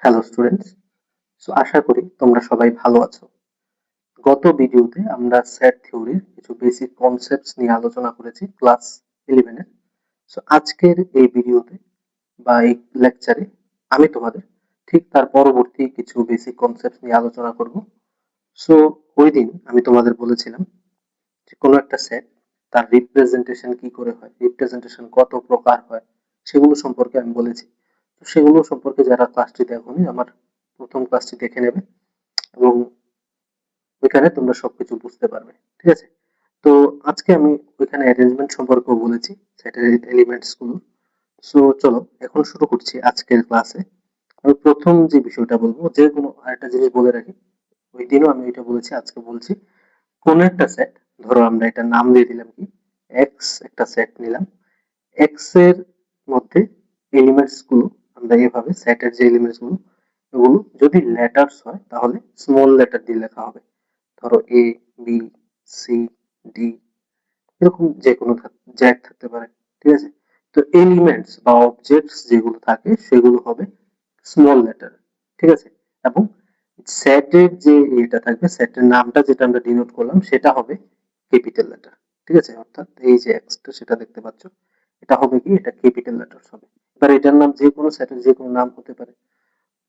Hello students. আশা করি তোমরা সবাই ভালো আছো। গত ভিডিওতে আমরা সেট থিওরির কিছু বেসিক কনসেপ্টস নিয়ে আলোচনা করেছি ক্লাস 11 এর। আজকের এই ভিডিওতে বা এই লেকচারে আমি তোমাদের ঠিক তার পরবর্তী কিছু বেসিক কনসেপ্টস নিয়ে আলোচনা করব। সো ওই দিন আমি তোমাদের বলেছিলাম যে কোনো একটা সেট তার রিপ্রেজেন্টেশন কি করে হয়, রিপ্রেজেন্টেশন কত প্রকার হয় সেগুলো সম্পর্কে আমি বলেছি। তো সেগুলো সম্পর্কে যারা ক্লাসটি দেখোনি আমার প্রথম ক্লাসটি দেখে নেবে এবং ওইখানে তোমরা সবকিছু বুঝতে পারবে। ঠিক আছে? তো আজকে আমি ওইখানে অ্যারেঞ্জমেন্ট সম্পর্কেও বলেছি, সেটের এলিমেন্টস গুলো। চলো এখন শুরু করছি আজকের ক্লাসে। আমি প্রথম যে বিষয়টা বলবো, যে কোনো আরেকটা জিনিস বলে রাখি, ওই দিনও আমি এটা বলেছি, আজকে বলছি। কোন একটা সেট, ধরো আমরা এটা নাম দিয়ে দিলাম কি এক্স, একটা সেট নিলাম। এক্স এর মধ্যে এলিমেন্টস গুলো আমরা এভাবে সেটের যে এলিমেন্টস গুলো এগুলো যদি লেটার্স হয় তাহলে স্মল লেটার দিয়ে লেখা হবে। ধরো এ, বি, সি, ডি, এরকম যে কোনো জ্যাক থাকতে পারে। ঠিক আছে? তো এলিমেন্টস বা অবজেক্টস যেগুলো থাকে সেগুলো হবে স্মল লেটার। ঠিক আছে? এবং সেটের যে এটা থাকবে, সেটের নামটা যেটা আমরা ডিনোট করলাম সেটা হবে ক্যাপিটাল লেটার। ঠিক আছে? অর্থাৎ এই যে এক্সটা সেটা দেখতে পাচ্ছ, এটা হবে কি, এটা ক্যাপিটাল লেটার হবে। এবার এটার নাম যে কোনো সেটের যে কোনো নাম হতে পারে।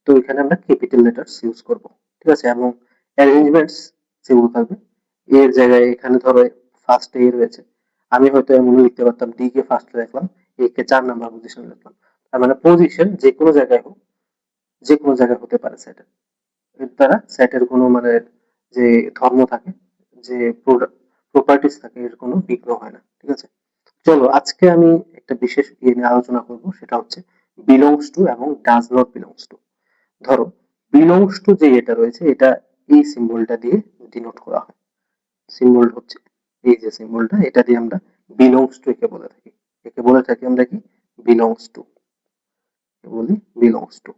তো এখানে আমরা ক্যাপিটাল লেটার্স ইউজ করব। ঠিক আছে? এবং অ্যারেঞ্জমেন্টস যেগুলো থাকবে, এর জায়গায় এখানে ধরো ফার্স্ট এ রয়েছে, আমি হয়তো এমন লিখতে পারতাম ডি কে ফার্স্টে রাখলাম, এ কে 4 নাম্বার পজিশনে রাখলাম। তার মানে পজিশন যে কোনো জায়গায় হোক, যে কোনো জায়গায় হতে পারে সেটের। এর দ্বারা সেটের কোনো মানে যে ধর্ম থাকে, যে প্রপার্টিস থাকে, এর কোনো বিঘ্ন হয় না। ঠিক আছে? চলো আজকে আমি একটা বিশেষ ইয়ে নিয়ে আলোচনা করব, সেটা হচ্ছে বিলংস টু এবং ডাজ নট বিলংস টু। ধরো বিলংস টু যে এটা রয়েছে, এটা এই সিম্বলটা দিয়ে ডিনোট করা হয়। সিম্বল হচ্ছে এই যে সিম্বলটা, এটা দিয়ে আমরা বিলংস টু একে বলে থাকি। একে বলে থাকি আমরা কি, বিলংস টু, বলি বিলংস টু।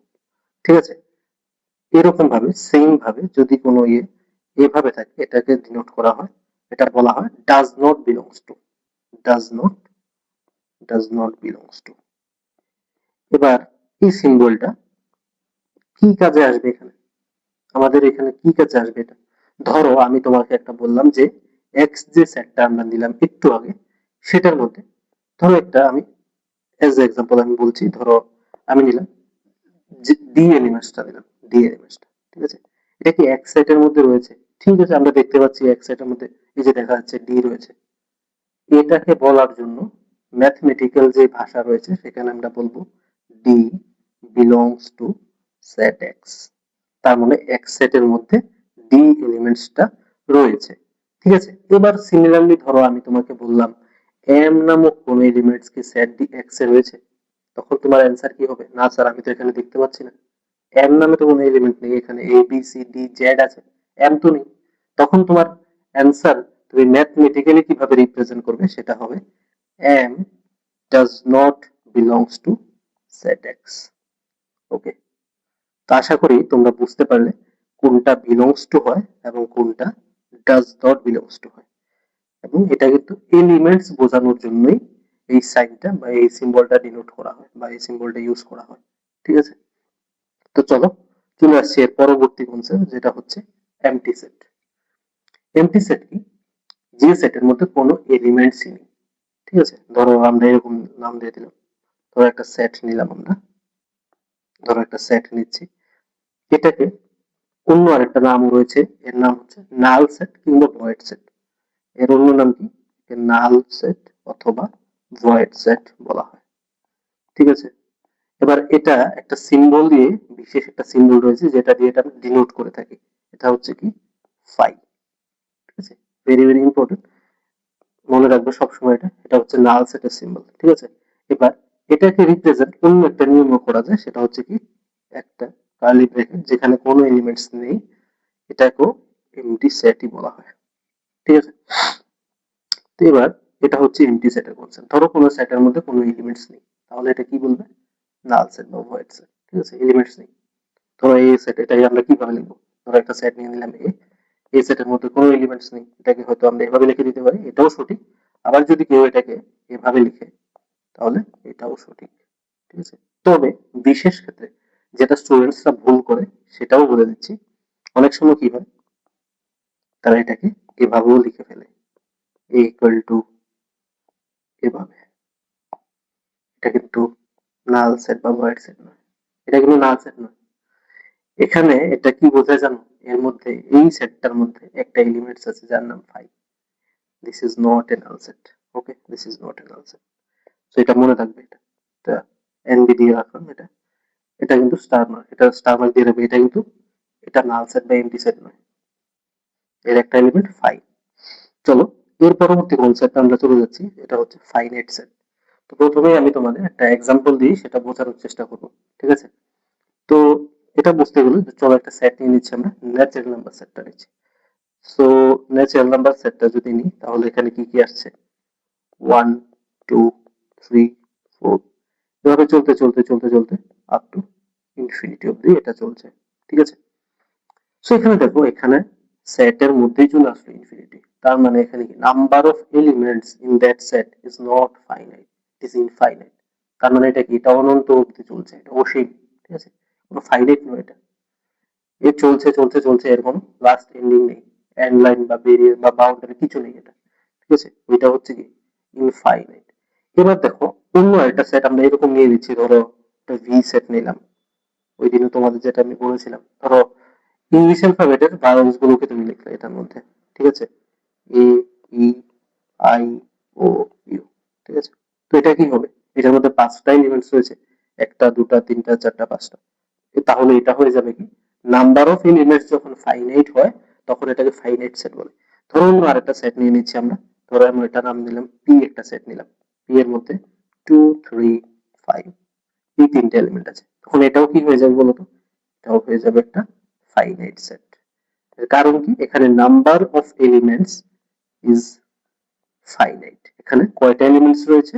ঠিক আছে? এরকম ভাবে সেম ভাবে যদি কোনো ইয়ে এভাবে থাকে, এটাকে ডিনোট করা হয়, এটা বলা হয় does not belongs two. Does not, does not belongs two. এবার এই সিম্বলটা কি কাজে আসবে এখানে, আমাদের এখানে কি কাজে আসবে এটা? ধরো আমি তোমাকে একটা বললাম যে এক্স যে সেটটা আমরা নিলাম একটু আগে, সেটার মধ্যে ধরো একটা আমি এজ এক্সাম্পল আমি বলছি, ধরো আমি নিলাম ডি এলিমেন্টসটা নিলাম, ডি এলিমেন্টসটা। ঠিক আছে? এটা কি এক সেটের মধ্যে রয়েছে? ঠিক আছে, আমরা দেখতে পাচ্ছি এক সেটের মধ্যে এই যে দেখা যাচ্ছে ডি রয়েছে। এটাকে বলার জন্য ম্যাথমেটিক্যাল যে ভাষা রয়েছে সেখানে আমরা বলবো D belongs to set x. তার মানে এক্স সেটের মধ্যে ডি এলিমেন্টসটা রয়েছে। ঠিক আছে? এবার সিমিলারলি ধরো আমি তোমাকে বললাম এম নামক কোন এলিমেন্টস কি সেট ডি এক্স এ রয়েছে, তখন তোমার অ্যান্সার কি হবে? না স্যার, আমি তো এখানে দেখতে পাচ্ছি না, এম নামে তো কোনো এলিমেন্ট নেই, এখানে A B C D Z আছে, এম তো নেই। তখন তোমার অ্যান্সার তুমি ম্যাথমেটিক্যালি কিভাবে রিপ্রেজেন্ট করবে, সেটা হবে M does not belongs to set X. Okay? তো আশা করি তোমরা বুঝতে পারলে কোনটা বিলংস টু হয় এবং কোনটা ডাজ নট বিলংস টু হয়। এবং এটা কিন্তু এলিমেন্টস বোঝানোর জন্যই এই সাইনটা বা এই সিম্বলটা ডিনোট করা হয় বা এই সিম্বলটা ইউজ করা হয়। ঠিক আছে? তো চলো চলে আসছি এর পরবর্তী কনসেপ্ট, যেটা হচ্ছে এমটি সেট। এমটি সেট কি? যে সেটের মধ্যে কোনো এলিমেন্টসই নেই। ঠিক আছে? ধরো আমরা এরকম নাম দিয়ে দিলাম, ধরো একটা সেট নিলাম আমরা, ধরো একটা সেট নিচ্ছি, এটাকে অন্য আরেকটা নাম রয়েছে, এর নাম হচ্ছে নাল সেট কিংবা ভয়েড সেট। এর অন্য নাম কি? নাল সেট অথবা ভয়েড সেট বলা হয়। ঠিক আছে? এবার এটা একটা সিম্বল দিয়ে, বিশেষ একটা সিম্বল রয়েছে যেটা দিয়ে এটা ডিনোট করে থাকি, এটা হচ্ছে কি ফাই। ঠিক আছে? ভেরি ভেরি ইম্পর্টেন্ট, মনে রাখবে সবসময় এটা, এটা হচ্ছে নাল সেটের সিম্বল। ঠিক আছে? এবার এটাকে রিপ্রেজেন্ট অন্য একটা নিয়মও করা যায়, সেটা হচ্ছে কি একটা কার্লি ব্র্যাকেট যেখানে কোনো এলিমেন্টস নেই, এটাকেও এমটি সেটই বলা হয়। ঠিক আছে? তো এবার এটা হচ্ছে এমটি সেটের কনসেপ্ট। ধরো কোনো সেটের মধ্যে কোনো এলিমেন্টস নেই, তাহলে এটা কি বলবে? নাল সেট বা ভয়েড সেট। ঠিক আছে? এলিমেন্টস নেই। ধরো এই সেট, এটাকে আমরা কিভাবে লিখবো? ধরো একটা সেট নিয়ে নিলাম এ, এই সেটের মধ্যে কোনো এলিমেন্টস নেই, এটাকে হয়তো আমরা এভাবে লিখে দিতে পারি, এটাও সঠিক। আবার যদি কেউ এটাকে এভাবে লিখে তাহলে এটাও সঠিক। ঠিক আছে? তবে বিশেষ ক্ষেত্রে যেটা স্টুডেন্টসরা ভুল করে সেটাও বলে দিচ্ছি। অনেক সময় কি হয়, তারা এটাকে এভাবেও লিখে ফেলে, a equal to এভাবে। এটা কিন্তু নাল সেট বা ভয়েড সেট নয়, এটা কিন্তু নাল সেট নয়। এখানে এটা কি বোঝায় জানো, এর মধ্যে এই সেটটার মধ্যে একটা এলিমেন্টস আছে যার নাম 5। This is not a null set. Okay, this is not a null set. তো এটা মনে রাখবে, এটা এনবি দিয়ে রাখলাম। এটা এটা কিন্তু স্টার নয়, এটা স্টার মার্ক দিয়ে রাখবে। এটা কিন্তু এটা নাল সেট বা এমটি সেট নয়, এর একটা এলিমেন্ট 5। চলো এর পরবর্তী কনসেপ্ট আমরা চলে যাচ্ছি, এটা হচ্ছে ফাইনাইট সেট। তো প্রথমেই আমি তোমাদের একটা এক্সাম্পল দিয়ে সেটা বোঝানোর চেষ্টা করব, ঠিক আছে? তো এটা বুঝতে গেলে চলো একটা সেট নিয়ে নিচ্ছি, আমরা ন্যাচারাল নাম্বার সেটটা নিচ্ছি। সো ন্যাচারাল নাম্বার সেটটা যদি নিই তাহলে এখানে কি কি আসছে, 1 2 3 4, এভাবে চলতে চলতে চলতে চলতে আপ টু ইনফিনিটি অব্দি এটা চলছে, ঠিক আছে? সো এখানে দেখো, এখানে সেটের মধ্যেই চলে আসলো ইনফিনিটি, তার মানে এখানে কি number of elements in that set is not finite, it is infinite. তার মানে এটা কি, এটা অনন্ত অবধি চলছে, এটা অসীম, ঠিক আছে? কোনো ফাইনাইট নয় এটা, এ চলছে চলছে চলছে, এর কোনো লাস্ট এন্ডিং নেই, এন্ড লাইন বা বেরিয়ার বা বাউন্ডারি কিছু নেই এটা, ঠিক আছে? এটা হচ্ছে কি ইনফাইনাইট। এবার দেখো অন্য একটা সেট আমরা এরকম নিয়ে নিচ্ছি, ধরো একটা ভি সেট নিলাম। ওই দিনে তোমাদের যেটা আমি বলেছিলাম, ধরো ইংলিশ অ্যালফাবেটের ভাওয়েলস গুলোকে তুমি লিখলে এটার মধ্যে, ঠিক আছে? এ, ই, আই, ও, ইউ, ঠিক আছে? তো এটা কি হবে, এটার মধ্যে 5টা এলিমেন্টস রয়েছে, একটা দুটা তিনটা চারটা পাঁচটা। তাহলে এটা হয়ে যাবে কি, নাম্বার অফ এলিমেন্টস যখন ফাইনাইট হয় তখন এটাকে ফাইনাইট সেট বলে। ধরো অন্য আরেকটা সেট নিয়ে নিচ্ছি আমরা, ধরো আমি এটা নাম দিলাম পি, একটা সেট নিলাম, পি এর মধ্যে 2 3 5, এই তিনটে এলিমেন্ট আছে, তখন এটাও কি হয়ে যাবে বলতো, এটাও হয়ে যাবে একটা ফাইনাইট সেট। এর কারণ কি, এখানে number of elements is finite. এখানে কয়টা এলিমেন্টস রয়েছে,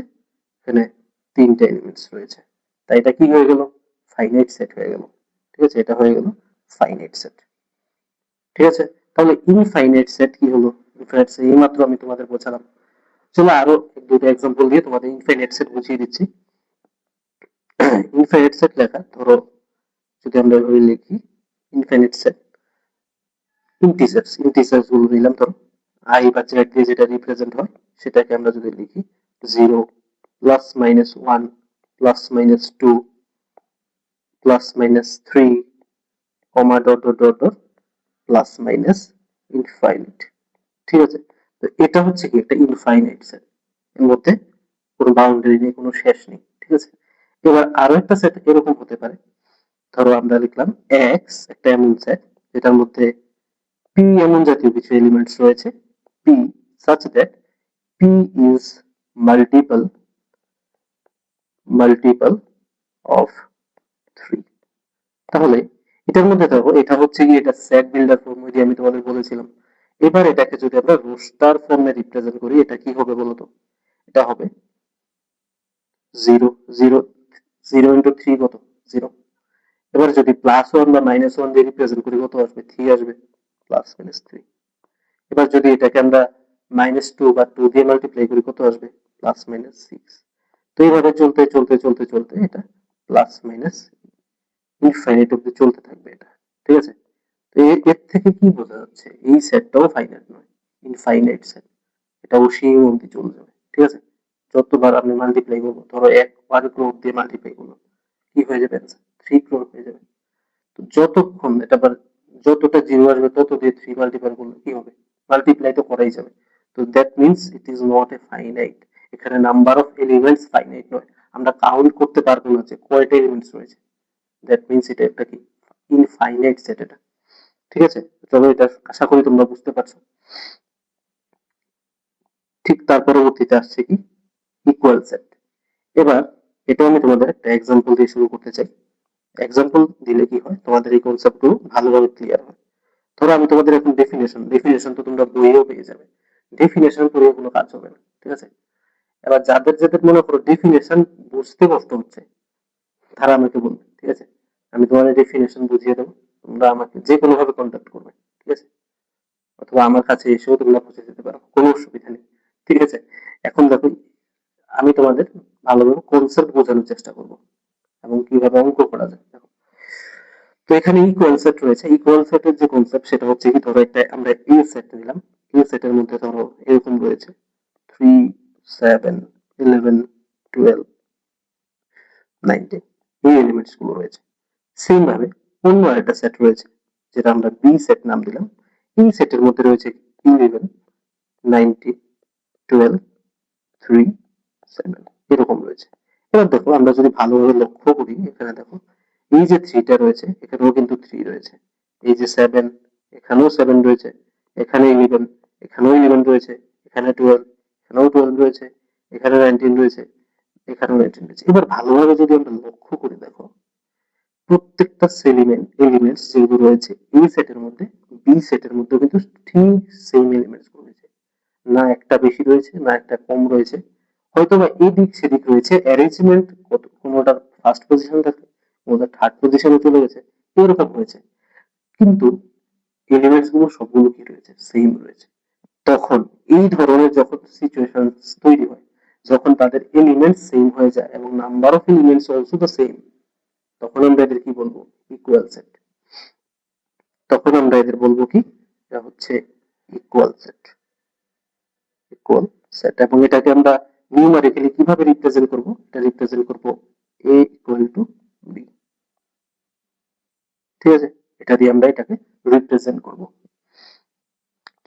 এখানে তিনটে এলিমেন্টস রয়েছে, তাই এটা কি হয়ে গেল, ফাইনাইট সেট হয়ে গেল, ঠিক আছে? এটা হয়ে গেল ফাইনাইট সেট, ঠিক আছে? তাহলে ইনফাইনাইট সেট কি হলো, ইনফাইনাইট সেট এইমাত্র আমি তোমাদের বোঝালাম। চলো আরো দুটো এক্সাম্পল দিয়ে তোমাদের ইনফাইনাইট সেট বুঝিয়ে দিচ্ছি। ইনফাইনাইট সেট লেখা, ধরো যদি আমরা এভাবে লিখি ইনফাইনাইট সেট, ইন্টিজার্স গুলো নিলাম, ধরো আই বা জেড দিয়ে যেটা রিপ্রেজেন্ট হয় সেটাকে আমরা যদি লিখি 0 plus minus 1 plus minus 2 plus minus 3 কমা dot dot dot dot plus minus infinite, ঠিক আছে? তো এটা হচ্ছে কি একটা ইনফাইনাইট সেট, এর মধ্যে কোনো বাউন্ডারি নেই, কোনো শেষ নেই, ঠিক আছে? এবার আরো একটা সেট এরকম হতে পারে, ধরো আমরা লিখলাম এক্স, একটা এমন সেট যেটার মধ্যে পি এমন জাতীয় কিছু এলিমেন্টস রয়েছে, P such that p is multiple multiple of 3। তাহলে এটার মধ্যে দেখো, এটা হচ্ছে কি, এটা সেট বিল্ডার ফর্ম, ওই যে আমি তোমাদের বলেছিলাম। এবার এটাকে যদি আমরা রোস্টার ফর্মে রিপ্রেজেন্ট করি, এটা কি হবে বলতো, এটা হবে 0 0 0 ইন্টু 3 কত, 0। এবার যদি প্লাস 1 বা মাইনাস 1 দিয়ে রিপ্রেজেন্ট করি কত আসবে, 3 আসবে, প্লাস মাইনাস 3। এবার যদি এটাকে আমরা মাইনাস 2 বা 2 দিয়ে মাল্টিপ্লাই করি কত আসবে, প্লাস মাইনাস 6। তো এইভাবে চলতে চলতে চলতে চলতে এটা প্লাস মাইনাস ইনফাইনাইট অব্দি চলতে থাকবে এটা, ঠিক আছে? তো এর থেকে কি বোঝা যাচ্ছে, এই সেটটাও ফাইনাইট নয়, ইনফাইনাইট সেট, এটা অসীম অব্দি চলে যাবে, ঠিক আছে? যতবার আপনি মাল্টিপ্লাই করবো, ধরো 1 ক্রোর দিয়ে মাল্টিপ্লাই করলো, কি হয়ে যাবে অ্যান্সার, 3 ক্রোর হয়ে যাবে। তো যতক্ষণ এটা যতটা জিরো আসবে তত দিয়ে 3 মাল্টিপ্লাই করলে কি হবে, মাল্টিপ্লাই তো করাই যাবে। তো that means it is not a finite, এখানে নাম্বার অফ এলিমেন্টস ফাইনাইট নয়, আমরা কাউন্ট করতে পারবো না যে কয়টা এলিমেন্টস রয়েছে, দ্যাট মিনস এটা একটা কি ইনফাইনাইট সেট এটা, ঠিক আছে? চলো এটা আশা করি তোমরা বুঝতে পারছো। ঠিক তার পরবর্তীতে আসছে কি ইকুয়াল সেট। এবার এটা আমি তোমাদের একটা এক্সাম্পল দিয়ে শুরু করতে চাই। এক্সাম্পল দিলে কি হয়, তোমাদের এই কনসেপ্টগুলো ভালোভাবে ক্লিয়ার হয়। ধরো আমি তোমাদের এখন ডেফিনেশন তো তোমরা বইয়েও পেয়ে যাবে, ডেফিনেশন পড়েও কোনো কাজ হবে না, ঠিক আছে? এবার যাদের যাদের মনে করো ডেফিনেশন বুঝতে কষ্ট হচ্ছে, তারা আমাকে বলবে, ঠিক আছে? আমি তোমাদের ডেফিনেশন বুঝিয়ে দেবো, তোমরা আমাকে যে কোনো ভাবে কন্ট্যাক্ট করবে, ঠিক আছে? অথবা আমার কাছে এসেও তোমরা বুঝে যেতে পারো, কোনো অসুবিধা নেই, ঠিক আছে? এখন দেখো, আমি তোমাদের ভালোভাবে কনসেপ্ট বোঝানোর চেষ্টা করবো এবং কিভাবে অঙ্ক করা যায়। দেখো তো এখানে ইকুয়াল সেট রয়েছে। ইকুয়াল সেটের যে কনসেপ্ট সেটা হচ্ছে কি, ধরো একটা আমরা এ সেট নিলাম। এ সেটের মধ্যে ধরো এরকম রয়েছে 3, 7, 11, 12, 19 এই এলিমেন্টস গুলো রয়েছে। সেম ভাবে অন্য একটা সেট রয়েছে যেটা আমরা বি সেট নাম দিলাম। এই সেটের মধ্যে রয়েছে 11, 19, 12, 3, 7 এরকম রয়েছে। এবার দেখো আমরা যদি ভালোভাবে লক্ষ্য করি, এখানে দেখো এই যে 3টা রয়েছে এখানেও কিন্তু 3 রয়েছে, এই যে 7 এখানেও 7 রয়েছে, এখানে 11 এখানেও 11 রয়েছে, এখানে 12 এখানেও 12 রয়েছে, এখানে 19 রয়েছে, এখানেও 19 রয়েছে। এবার ভালোভাবে যদি আমরা লক্ষ্য করে দেখো, প্রত্যেকটা এলিমেন্টস যেগুলো রয়েছে এই সেটের মধ্যে, বি সেটের মধ্যে কিন্তু ঠিক সেম এলিমেন্টস রয়েছে, না একটা বেশি রয়েছে না একটা কম রয়েছে। হয়তো বা এদিক সেদিক রয়েছে, অ্যারেঞ্জমেন্ট কোনোটা ফার্স্ট পজিশন থাকে, কোনোটা থার্ড পজিশনে চলে গেছে, এরকম হয়েছে, কিন্তু এলিমেন্টস গুলো সবগুলো কি রয়েছে, সেম রয়েছে। তখন এই ধরনের যখন সিচুয়েশন তৈরি হয়, যখন তাদের এলিমেন্টস সেম হয়ে যায় এবং number of elements also the same, তখন আমরা এদের কি বলবো, ইকুয়াল সেট। তখন আমরা এদের বলবো কি, এটা হচ্ছে ইকুয়াল সেট। Equal set. এবং এটাকে আমরা নিউমারিক্যালি কিভাবে রিপ্রেজেন্ট করব, এটা রিপ্রেজেন্ট করব a ইকুয়াল টু b। ঠিক আছে, এটা দিয়ে আমরা এটাকে রিপ্রেজেন্ট করব।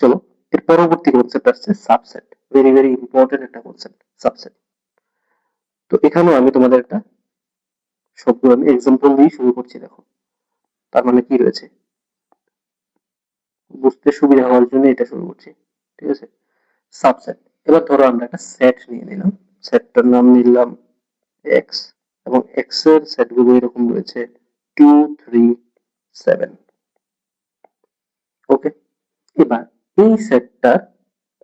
চলো এর পরবর্তী কনসেপ্ট আসছে সাবসেট। ভেরি ভেরি ইম্পর্টেন্ট একটা কনসেপ্ট, সাবসেট। তো এখানেও আমি তোমাদের একটা সবগুলো আমি এক্সাম্পল দিয়ে শুরু করছি। দেখো তার মানে কি রয়েছে, বুঝতে সুবিধা হওয়ার জন্য এটা শুরু করছি। ঠিক আছে, সাবসেট। এবার ধরো আমরা একটা সেট নিয়ে নিলাম, সেটটার নাম নিলাম এক্স, এবং এক্স এর সেট গুলো এরকম রয়েছে 2, 3, 7। ওকে, এবার এই সেটটার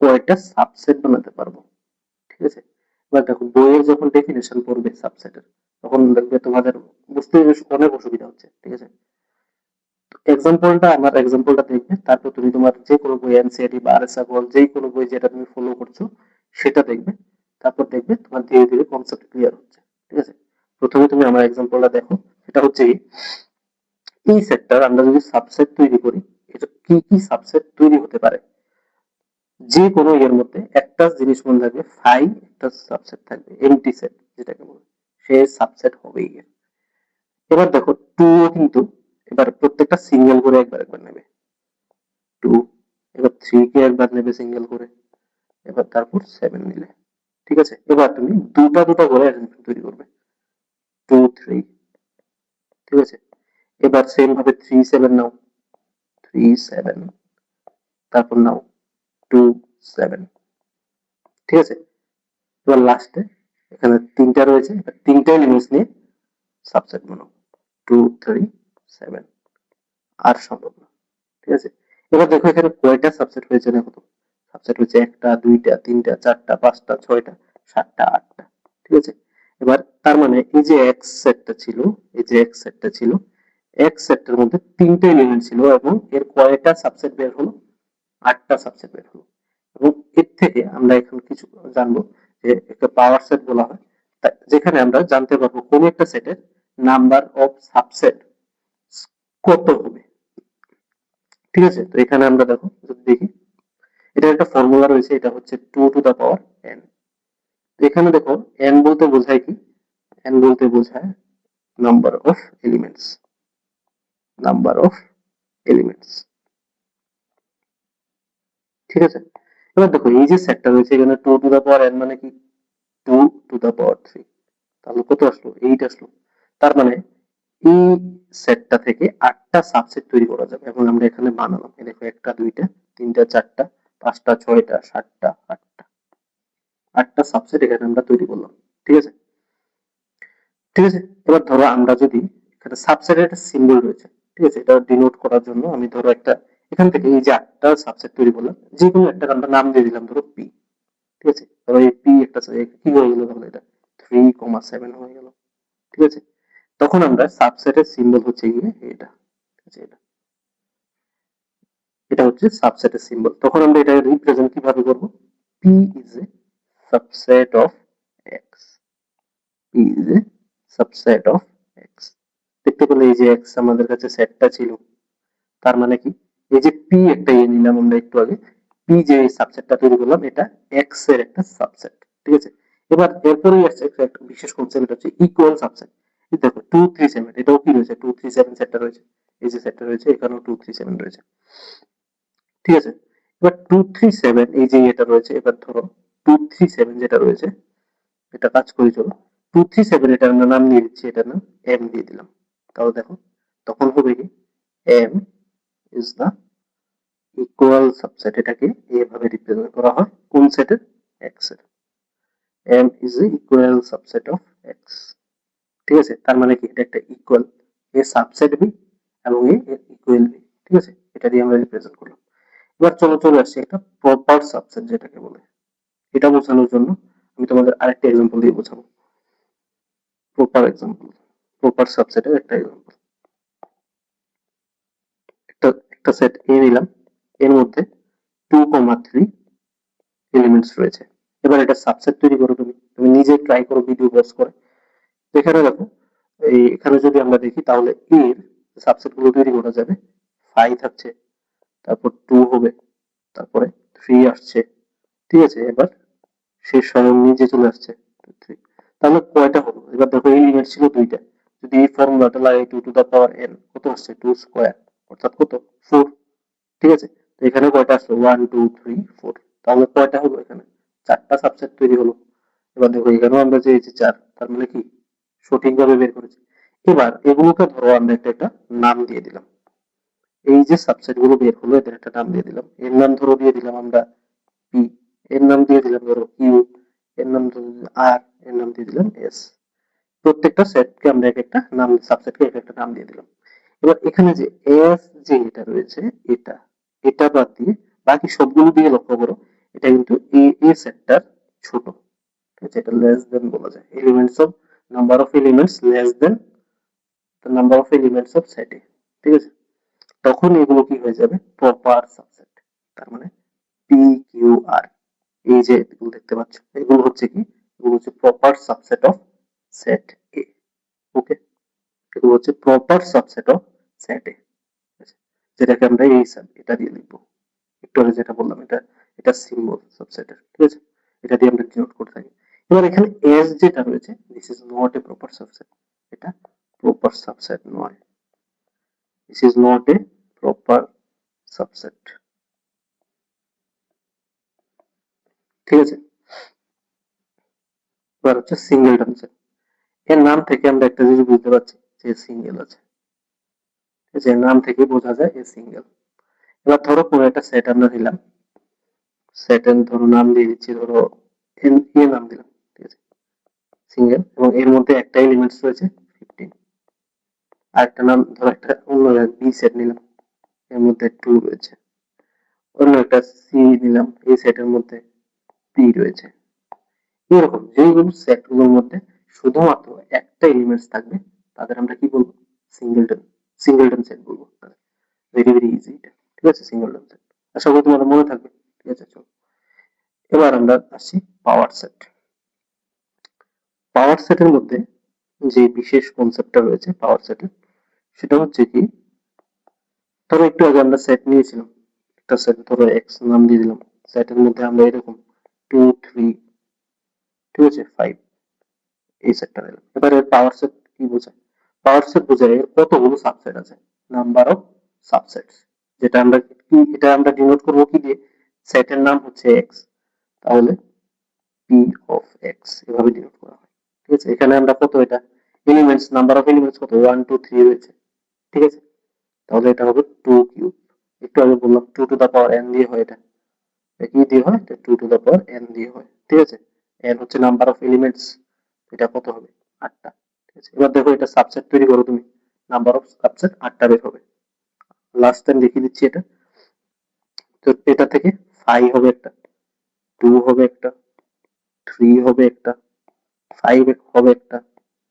কয়টা সাবসেট বানাতে পারবো। ঠিক আছে, এবার দেখো বইয়ের যখন ডেফিনেশন পড়বে সাবসেটের, তখন দেখবে তোমাদের বুঝতে অনেক অসুবিধা হচ্ছে। ঠিক আছে, এক্সাম্পলটা দেখবে, তারপর তুমি তোমার যে কোনো বই, এনসিইআরটি বা আরএসআকল, যে কোনো বই যেটা তুমি ফলো করছো সেটা দেখবে, তারপর দেখবে তোমার ধীরে ধীরে কনসেপ্ট ক্লিয়ার হচ্ছে। ঠিক আছে, প্রথমে তুমি আমার এক্সাম্পলটা দেখো। সেটা হচ্ছে এই সেটটার আমরা যদি সাবসেট তৈরি করি, এটা কি কি সাবসেট তৈরি হতে পারে। যে কোনো এর মধ্যে একটা জিনিস মনে রাখবে, ফাই একটা সাবসেট থাকবে, এমটি সেট যেটাকে বলে, সে সাবসেট হবেই। এবার দেখো টু কিন্তু এবার প্রত্যেকটা সিঙ্গেল করে একবার একবার নেবে, 2, এবার 3 কে একবার নেবে সিঙ্গেল করে, এবার তারপর 7 নিলে। ঠিক আছে, এবার তুমি দুটা দুটা করে অ্যারেঞ্জমেন্ট তৈরি করবে, 2, 3। ঠিক আছে, এবার সেম ভাবে 3, 7 নাও, 3, 7, তারপর নাও 2, 7। ঠিক আছে, এবার লাস্টে এখানে তিনটা রয়েছে, এবার তিনটা এলিমেন্টস নিয়ে সাবসেট বানাও, 2, 3, 7। আর সম্ভব না। ঠিক আছে, এবার দেখো এখানে কয়টা সাবসেট হয়েছে, দেখো তো সাবসেট হচ্ছে একটা, দুইটা, তিনটা, চারটা, পাঁচটা, ছয়টা, সাতটা, আটটা। ঠিক আছে, এবার তার মানে এই যে এক্স সেটটা ছিল, এই যে এক্স সেটটা ছিল, এক্স সেটটার মধ্যে তিনটা এলিমেন্ট ছিল এবং এর কয়টা সাবসেট বের হলো, আটটা সাবসেট বের হলো। এবং এর থেকে আমরা এখন কিছু জানবো, যে একটা পাওয়ার সেট বলা হয়, যেখানে আমরা জানতে পারবো কোন একটা সেটের নাম্বার অফ সাবসেট কত হবে। ঠিক আছে, তো এখানে আমরা দেখো যদি দেখি, এটা একটা ফর্মুলা রয়েছে, এটা হচ্ছে 2 টু দা পাওয়ার n। এখানে দেখো n বলতে বোঝায় কি, n বলতে বোঝায় number of elements, number of elements. ঠিক আছে, এবার দেখো এই যে সেটটা রয়েছে এখানে 2 টু দা পাওয়ার n মানে কি, 2 টু দা পাওয়ার 3, তাহলে কত আসলো, 8 আসলো। তার মানে এই সেটটা থেকে আটটা সাবসেট তৈরি করা যাবে, এবং আমরা এখানে বানালাম, এই দেখো একটা, দুইটা, তিনটা, চারটা, পাঁচটা, ছয়টা, সাতটা, আটটা, আটটা সাবসেট এখানে আমরা তৈরি করলাম। ঠিক আছে, ঠিক আছে, এবার ধরো আমরা যদি এখানে সাবসেটের একটা সিম্বল রয়েছে, ঠিক আছে, এটা ডিনোট করার জন্য আমি ধরো একটা এখান থেকে এই যে আটটা সাবসেট তৈরি করলাম, যে কোনো একটা আমরা নাম দিয়ে দিলাম, ধরো পি। ঠিক আছে, ধরো এই পি একটা কি হয়ে গেল, তাহলে এটা 3,7 হয়ে গেল। ঠিক আছে, তখন আমরা সাবসেটের সিম্বল হচ্ছে গিয়ে এটা। ঠিক আছে, এটা এটা হচ্ছে সাবসেটের সিম্বল। তখন আমরা এটা রিপ্রেজেন্ট কিভাবে করব, P is a subset of x, P is a subset of x. দেখতে পেলে এই যে এক্স আমাদের কাছে সেটটা ছিল, তার মানে কি এই যে পি একটা নিলাম আমরা একটু আগে, পি যে সাবসেটটা তৈরি করলাম এটা এক্স এর একটা সাবসেট, ঠিক আছে। এবার এরপরে আসছে একটা বিশেষ কনসেপ্ট, হচ্ছে ইকুয়াল সাবসেট। দেখো 2 3 7 এটাও কি রয়েছে, 2 3 7 সেটটা রয়েছে, এই যে সেটটা রয়েছে এখানেও 2 3 7 রয়েছে, ঠিক আছে। এবার 2 3 7 এই যে এটা রয়েছে, এবার ধরো 2 3 7 যেটা রয়েছে এটা কাজ করি চলো, 2 3 7 এটার নাম দিয়ে দিচ্ছি, এটার নাম এম দিয়ে দিলাম। তাহলে দেখো তখন হবে কি M is the equal subset, এটাকে এভাবে রিপ্রেজেন্ট করা হয় কোন সেটের, এক্স এর। M is a equal subset of X, ঠিক আছে। তার মানে কি এটা একটা ইকুয়াল, এ সাবসেট বি এবং এ ইকুয়াল বি, ঠিক আছে। এটা দিয়ে আমরা রিপ্রেজেন্ট করলাম। এবার চলো চলে আসছে একটা প্রপার সাবসেট যেটাকে বলে। এটা বোঝানোর জন্য আমি তোমাদের আরেকটা এক্সাম্পল দিয়ে বোঝাবো। প্রপার এক্সাম্পল, প্রপার সাবসেটের একটা এক্সাম্পল। একটা একটা সেট এ নিলাম, এর মধ্যে 2,3 এলিমেন্টস রয়েছে। এবার এটা সাবসেট তৈরি করো, তুমি তুমি নিজে ট্রাই করো ভিডিও পজ করে। তো এখানে দেখো, এই এখানে যদি আমরা দেখি তাহলে এর সাবসেট গুলো তৈরি করা যাবে। 5 থাকছে, তারপর 2 হবে, তারপরে 3 আসছে, ঠিক আছে। এবার সে স্বয়ং নিজে চলে আসছে 3। তাহলে কয়টা হলো, এবার দেখো এলিমেন্ট ছিল দুইটা, যদি এই ফর্মুলাটা লাগাই 2 টু দা পাওয়ার n কত আসছে 2 স্কয়ার, অর্থাৎ কত 4, ঠিক আছে। তো এখানে কয়টা আসলো 1 2 3 4, তাহলে কয়টা হলো এখানে 4টা সাবসেট তৈরি হলো। এবার দেখো এখানেও আমরা চেয়েছি 4, তার মানে কি সঠিকভাবে বের করেছি। এবার এগুলোকে ধরো আমরা একটা একটা নাম দিয়ে দিলাম, এই যে সাবসেট গুলো বের হলো এদের একটা নাম দিয়ে দিলাম। এর নাম ধরো দিয়ে দিলাম আমরা পি, এর নাম দিয়ে দিলাম ধরো কিউ, এর নাম দিয়ে দিলাম আর, এর নাম দিয়ে দিলাম এস। প্রত্যেকটা সেটকে আমরা এক একটা নাম, সাবসেটকে এক একটা নাম দিয়ে দিলাম। এবার এখানে যে এস যে এটা রয়েছে, এটা এটা বাদ দিয়ে বাকি সবগুলো দিয়ে লক্ষ্য করো, এটা কিন্তু এ সেটটার ছোট, ঠিক আছে। এটা লেস দেন বলা যায়, elements of number of elements less than the number of elements of set A, ঠিক আছে। তখন এগুলো কি হয়ে যাবে প্রপার সাবসেট। তার মানে পি কিউ আর, এই যে এগুলো দেখতে পাচ্ছ এগুলো হচ্ছে কি, এগুলো হচ্ছে প্রপার সাবসেট অফ সেট এ, ওকে। এগুলো হচ্ছে প্রপার সাবসেট অফ সেট এ, যেটাকে আমরা এই এটা দিয়ে লিখবো, একটু আগে যেটা বললাম, এটা এটা সিম্বল সাবসেটের, ঠিক আছে। এটা দিয়ে আমরা ডিনোট করে থাকি। এবার এখানে এস যেটা রয়েছে, this is not a proper subset, এটা প্রপার সাবসেট নয়, this is not a proper subset, ঠিক আছে। এবার হচ্ছে সিঙ্গেলটন সেট। এর নাম থেকে আমরা একটা জিনিস বুঝতে পারছি যে সিঙ্গেল আছে, ঠিক আছে। এর নাম থেকে বোঝা যায় এ সিঙ্গেল। এবার ধরো কোনো একটা সেট আমরা নিলাম, সেট এর ধরো নাম দিয়ে দিচ্ছি, ধরো এন এ নাম দিলাম, ঠিক আছে, সিঙ্গেল, এবং এর মধ্যে একটা এলিমেন্টস রয়েছে 15। আরেকটা নাম ধরো একটা অন্য বি সেট নিলাম, এর মধ্যে 2 রয়েছে। অন্য একটা সি নিলাম, এই সেটের মধ্যে পি রয়েছে। এরকম যেগুলো সেট গুলোর মধ্যে শুধুমাত্র একটা এলিমেন্টস থাকবে তাদের আমরা কি বলবো, সিঙ্গেলটন, সিঙ্গেলটন সেট বলবো। ভেরি ভেরি ইজি এটা, ঠিক আছে, সিঙ্গেলটন সেট। আশা করি তোমাদের মনে থাকবে, ঠিক আছে। চলো এবার আমরা আসছি পাওয়ার সেট। পাওয়ার সেটের মধ্যে যে বিশেষ কনসেপ্টটা রয়েছে পাওয়ার সেটের, সেটা হচ্ছে কি, ধরো একটু আগে আমরা সেট নিয়েছিলাম, একটা সেট ধরো এক্স নাম দিয়ে দিলাম, সেটের মধ্যে আমরা এরকম 2 3, ঠিক আছে, 5 এই সেটটা নিলাম। এবার এর পাওয়ার সেট কি বোঝায়, পাওয়ার সেট বোঝায় এর কতগুলো সাবসেট আছে, নাম্বার অফ সাবসেটস, যেটা আমরা কি, এটা আমরা ডিনোট করবো কি দিয়ে, সেটের নাম হচ্ছে এক্স, তাহলে পি অফ এক্স এভাবে ডিনোট করা হয়, ঠিক আছে। এখানে আমরা কত, এটা এলিমেন্টস, নাম্বার অফ এলিমেন্টস কত 1 2 3 রয়েছে, ঠিক আছে। তাহলে এটা হবে 2 কিউব, একটু আগে বললাম 2 টু দা পাওয়ার n দিয়ে হয়, এটা কি দিয়ে হয়, এটা 2 টু দা পাওয়ার n দিয়ে হয়, ঠিক আছে। n হচ্ছে নাম্বার অফ এলিমেন্টস, এটা কত হবে 8টা, ঠিক আছে। এবার দেখো এটা সাবসেট তৈরি করো তুমি, নাম্বার অফ সাবসেট 8টা বের হবে। লাস্ট টাইম দেখিয়ে দিচ্ছি এটা, তো এটা থেকে 5 হবে একটা, 2 হবে একটা, 3 হবে একটা, 5 হবে একটা,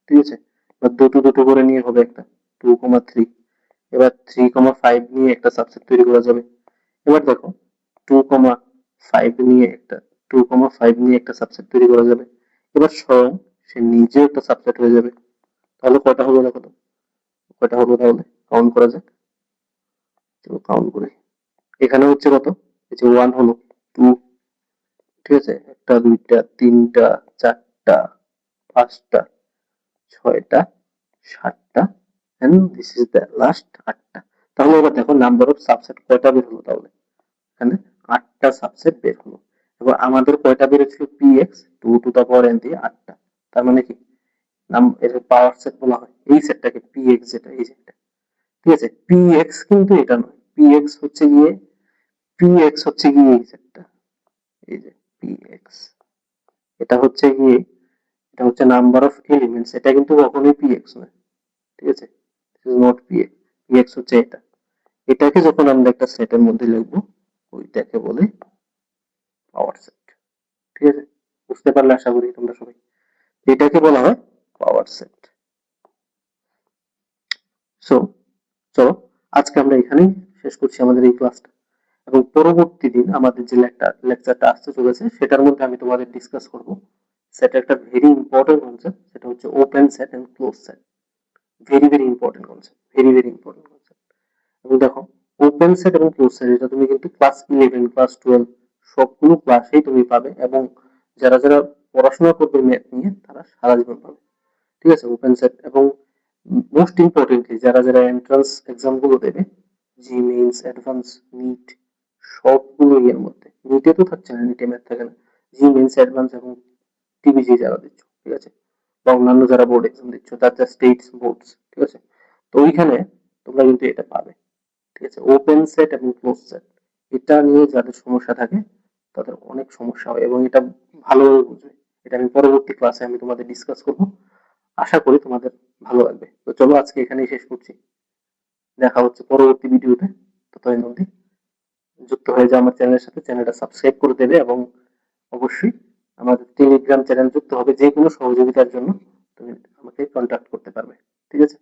ঠিক আছে। এবার দুটো দুটো করে নিয়ে হবে একটা 2,3। এবার 3,5 নিয়ে একটা সাবসেট তৈরি করা যাবে। এবার দেখো 2,5 নিয়ে একটা 2,5 নিয়ে একটা সাবসেট তৈরি করা যাবে। এবার স্বয়ং সে নিজে একটা সাবসেট হয়ে যাবে। তাহলে কয়টা হলো দেখো তো, কয়টা হলো তাহলে কাউন্ট করা যাক। চলো কাউন্ট করি। এখানে হচ্ছে কত, এই যে 1 হলো, 2, ঠিক আছে, 1টা 2টা 3টা 4টা 5টা 6টা 7টা and this is the last 8টা। তাহলে এবার দেখো নাম্বার অফ সাবসেট কয়টা বের হলো, তাহলে এখানে 8টা সাবসেট বের হলো। এবার আমাদের কয়টা বেরোছিল, px 2 to the power n দিয়ে 8টা। তার মানে কি এর পাওয়ার সেট বলা হয় এই সেটটাকে px, যেটা এই সেটটা, ঠিক আছে। px কিন্তু এটা নয়, px হচ্ছে গিয়ে এই সেটটা, এই যে px, এটা হচ্ছে গিয়ে, এটা হচ্ছে নাম্বার অফ এলিমেন্টস, এটা কিন্তু কখনোই px নয়, ঠিক আছে, নট px, px হচ্ছে এটা। এটাকে যখন আমরা একটা সেটের মধ্যে লিখবো ওইটাকে বলে পাওয়ার সেট, ঠিক আছে। বুঝতে পারলে আশা করি তোমরা সবাই, এটাকে বলা হয় পাওয়ার সেট। সো চলো আজকে আমরা এখানেই শেষ করছি আমাদের এই ক্লাসটা, এবং পরবর্তী দিন আমাদের যে লেকচারটা আসতে চলেছে সেটার মধ্যে আমি তোমাদের ডিসকাস করব সেটা একটা ভেরি ইম্পর্টেন্ট কনসেপ্ট, সেটা হচ্ছে open set and close set. Very very important concept, very very important concept. এবং দেখো ওপেন সেট এবং ক্লোজ সেট এটা তুমি কিন্তু ক্লাস 11 ক্লাস 12 সবগুলো ক্লাসেই তুমি পাবে, এবং যারা যারা পড়াশোনা করবে ম্যাথ নিয়ে তারা সারা জীবন পাবে, ঠিক আছে। ওপেন সেট এবং মোস্ট ইম্পর্টেন্টলি যারা যারা এন্ট্রান্স এক্সাম গুলো দেবে, জি মেইনস অ্যাডভান্স নিট, সবগুলো এর মধ্যে, নিটে তো থাকছে না, নিটে ম্যাথ থাকে না, জি মেইনস অ্যাডভান্স এবং টিবিজি যারা দিচ্ছ, ঠিক আছে, বা অন্যান্য যারা বোর্ড এক্সাম দিচ্ছ, তার যা স্টেটস বোর্ডস, ঠিক আছে, তো ওইখানে তোমরা কিন্তু এটা পাবে, ঠিক আছে। ওপেন সেট এবং ক্লোজ সেট এটা নিয়ে যাদের সমস্যা থাকে তাদের অনেক সমস্যা হয়, এবং এটা ভালোভাবে বুঝবে, এটা আমি পরবর্তী ক্লাসে আমি তোমাদের ডিসকাস করব, আশা করি তোমাদের ভালো লাগবে। তো চলো আজকে এখানেই শেষ করছি, দেখা হচ্ছে পরবর্তী ভিডিওতে। ততদিন অবধি যুক্ত হয়ে যাও আমার চ্যানেলের সাথে, চ্যানেলটা সাবস্ক্রাইব করে দেবে, এবং অবশ্যই আমাদের টেলিগ্রাম চ্যানেল যুক্ত হবে, যে কোনো সহযোগিতার জন্য তুমি আমাকে কন্ট্যাক্ট করতে পারবে, ঠিক আছে।